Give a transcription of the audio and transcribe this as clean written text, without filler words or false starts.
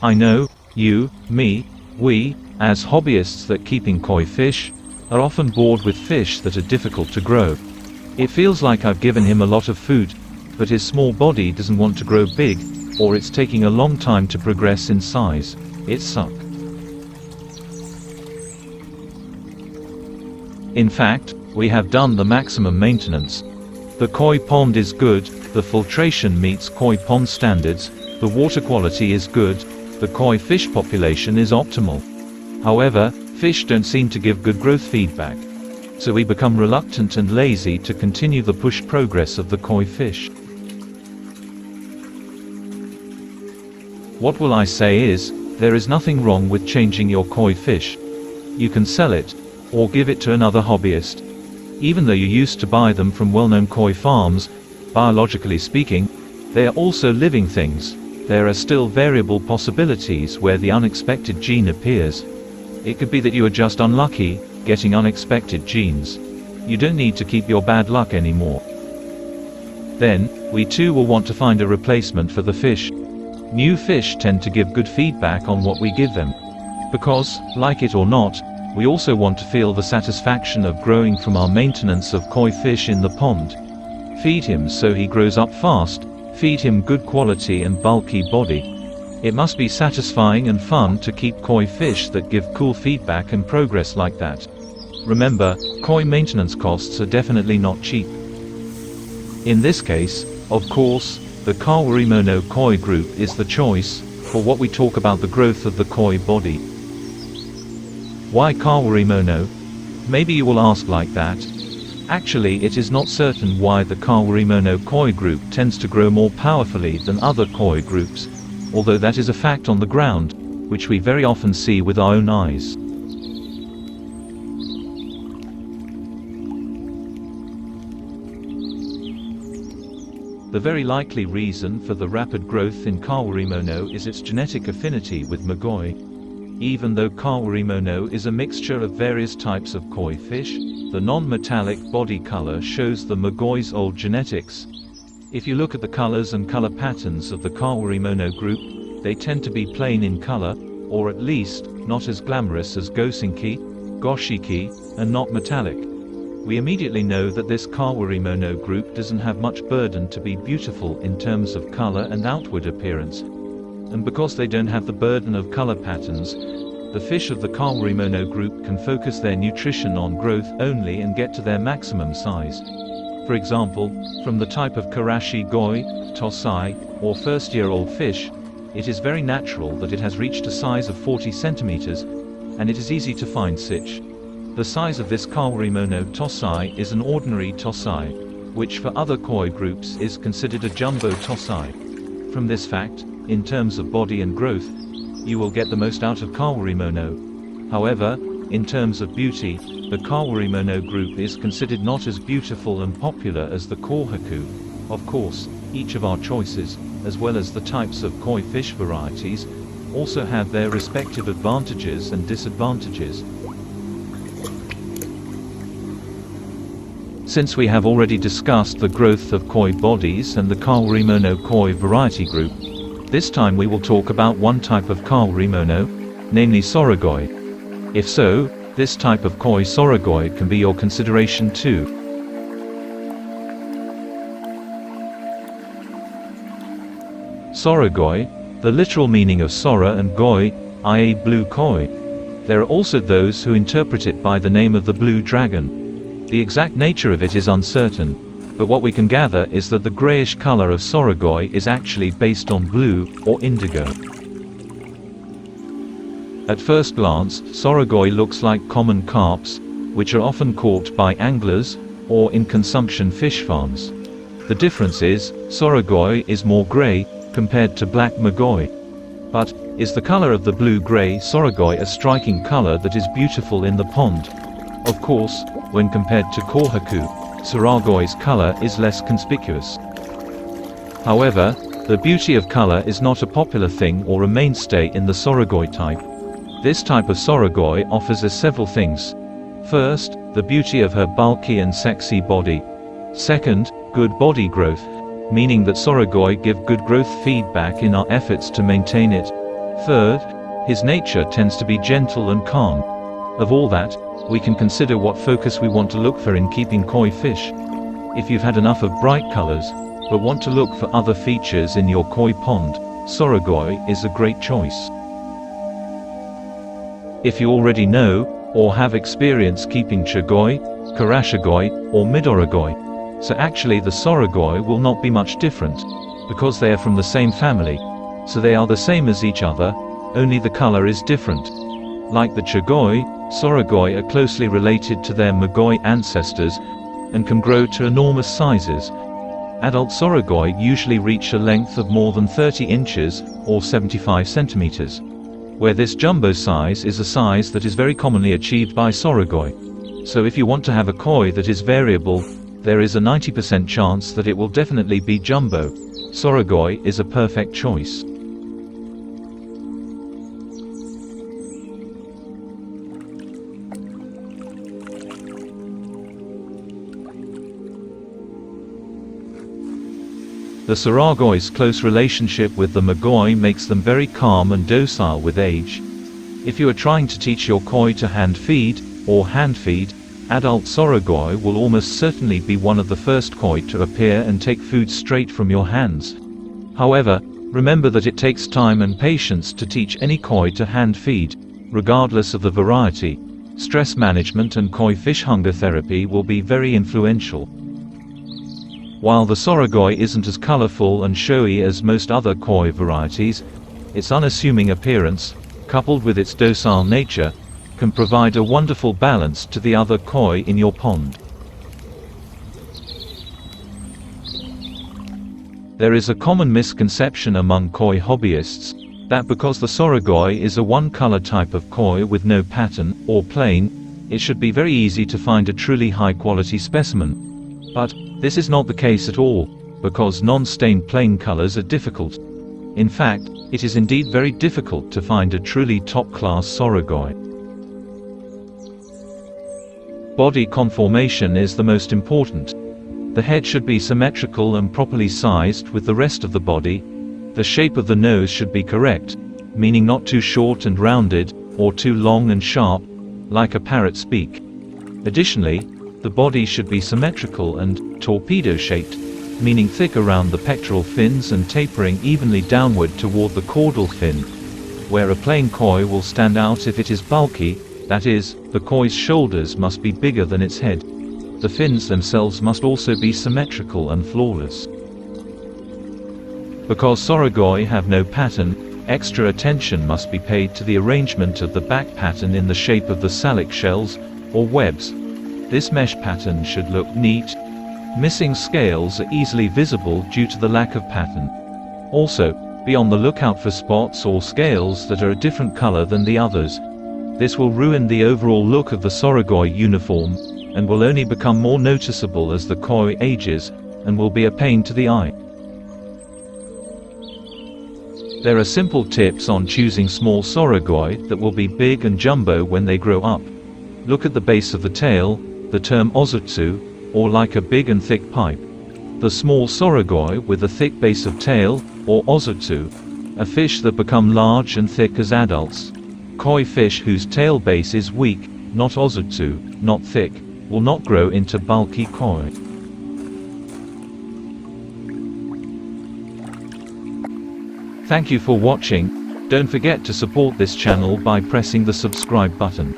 I know, you, me, we, as hobbyists that keeping koi fish, are often bored with fish that are difficult to grow. It feels like I've given him a lot of food, but his small body doesn't want to grow big, or it's taking a long time to progress in size. It sucks. In fact, we have done the maximum maintenance. The koi pond is good, the filtration meets koi pond standards, the water quality is good, the koi fish population is optimal. However, fish don't seem to give good growth feedback. So we become reluctant and lazy to continue the pushed progress of the koi fish. What will I say is, there is nothing wrong with changing your koi fish. You can sell it, or give it to another hobbyist. Even though you used to buy them from well-known koi farms, biologically speaking, they are also living things. There are still variable possibilities where the unexpected gene appears. It could be that you are just unlucky, getting unexpected genes. You don't need to keep your bad luck anymore. Then, we too will want to find a replacement for the fish. New fish tend to give good feedback on what we give them. Because, like it or not, we also want to feel the satisfaction of growing from our maintenance of koi fish in the pond. Feed him so he grows up fast, feed him good quality and bulky body. It must be satisfying and fun to keep koi fish that give cool feedback and progress like that. Remember, koi maintenance costs are definitely not cheap. In this case, of course, the kawarimono koi group is the choice, for what we talk about the growth of the koi body. Why kawarimono? Maybe you will ask like that. Actually, it is not certain why the kawarimono koi group tends to grow more powerfully than other koi groups, although that is a fact on the ground, which we very often see with our own eyes. The very likely reason for the rapid growth in kawarimono is its genetic affinity with magoi. Even though kawarimono is a mixture of various types of koi fish, the non-metallic body color shows the magoi's old genetics. If you look at the colors and color patterns of the kawarimono group, they tend to be plain in color, or at least, not as glamorous as gosenki, goshiki, and not metallic. We immediately know that this kawarimono group doesn't have much burden to be beautiful in terms of color and outward appearance. And because they don't have the burden of color patterns, the fish of the kawarimono group can focus their nutrition on growth only and get to their maximum size. For example, from the type of karashi goi, tosai, or first-year-old fish, it is very natural that it has reached a size of 40 centimeters, and it is easy to find sich. The size of this kawarimono tosai is an ordinary tosai, which for other koi groups is considered a jumbo tosai. From this fact, in terms of body and growth, you will get the most out of kawarimono. However, in terms of beauty, the kawarimono group is considered not as beautiful and popular as the kohaku. Of course, each of our choices, as well as the types of koi fish varieties, also have their respective advantages and disadvantages. Since we have already discussed the growth of koi bodies and the kawarimono koi variety group, this time we will talk about one type of kawarimono, namely soragoi. If so, this type of koi soragoi can be your consideration too. Soragoi, the literal meaning of sora and goi, i.e. blue koi. There are also those who interpret it by the name of the blue dragon. The exact nature of it is uncertain, but what we can gather is that the grayish color of soragoi is actually based on blue, or indigo. At first glance, soragoi looks like common carps, which are often caught by anglers, or in consumption fish farms. The difference is, soragoi is more gray, compared to black magoi. But, is the color of the blue-gray soragoi a striking color that is beautiful in the pond? Of course, when compared to kohaku, soragoi's color is less conspicuous. However, the beauty of color is not a popular thing or a mainstay in the soragoi type. This type of soragoi offers us several things. First, the beauty of her bulky and sexy body. Second, good body growth, meaning that soragoi give good growth feedback in our efforts to maintain it. Third, his nature tends to be gentle and calm. Of all that, we can consider what focus we want to look for in keeping koi fish. If you've had enough of bright colors, but want to look for other features in your koi pond, soragoi is a great choice. If you already know, or have experience keeping chagoi, karashagoi, or midoragoi, so actually the soragoi will not be much different, because they are from the same family, so they are the same as each other, only the color is different. Like the chagoi, soragoi are closely related to their mogoi ancestors, and can grow to enormous sizes. Adult soragoi usually reach a length of more than 30 inches, or 75 centimeters. Where this jumbo size is a size that is very commonly achieved by soragoi. So if you want to have a koi that is variable, there is a 90% chance that it will definitely be jumbo. Soragoi is a perfect choice. The soragoi's close relationship with the mogoi makes them very calm and docile with age. If you are trying to teach your koi to hand feed, or hand feed, adult soragoi will almost certainly be one of the first koi to appear and take food straight from your hands. However, remember that it takes time and patience to teach any koi to hand feed, regardless of the variety. Stress management and koi fish hunger therapy will be very influential. While the soragoi isn't as colorful and showy as most other koi varieties, its unassuming appearance, coupled with its docile nature, can provide a wonderful balance to the other koi in your pond. There is a common misconception among koi hobbyists, that because the soragoi is a one-color type of koi with no pattern, or plain, it should be very easy to find a truly high-quality specimen. But this is not the case at all, because non-stained plain colors are difficult. In fact, it is indeed very difficult to find a truly top-class soragoi. Body conformation is the most important. The head should be symmetrical and properly sized with the rest of the body. The shape of the nose should be correct, meaning not too short and rounded, or too long and sharp, like a parrot's beak. Additionally, the body should be symmetrical and torpedo-shaped, meaning thick around the pectoral fins and tapering evenly downward toward the caudal fin. Where a plain koi will stand out if it is bulky, that is, the koi's shoulders must be bigger than its head. The fins themselves must also be symmetrical and flawless. Because soragoi have no pattern, extra attention must be paid to the arrangement of the back pattern in the shape of the salic shells, or webs. This mesh pattern should look neat. Missing scales are easily visible due to the lack of pattern. Also, be on the lookout for spots or scales that are a different color than the others. This will ruin the overall look of the soragoi uniform, and will only become more noticeable as the koi ages, and will be a pain to the eye. There are simple tips on choosing small soragoi that will be big and jumbo when they grow up. Look at the base of the tail, the term ozutsu, or like a big and thick pipe. The small soragoi with a thick base of tail, or ozutsu, are fish that become large and thick as adults. Koi fish whose tail base is weak, not ozutsu, not thick, will not grow into bulky koi. Thank you for watching. Don't forget to support this channel by pressing the subscribe button.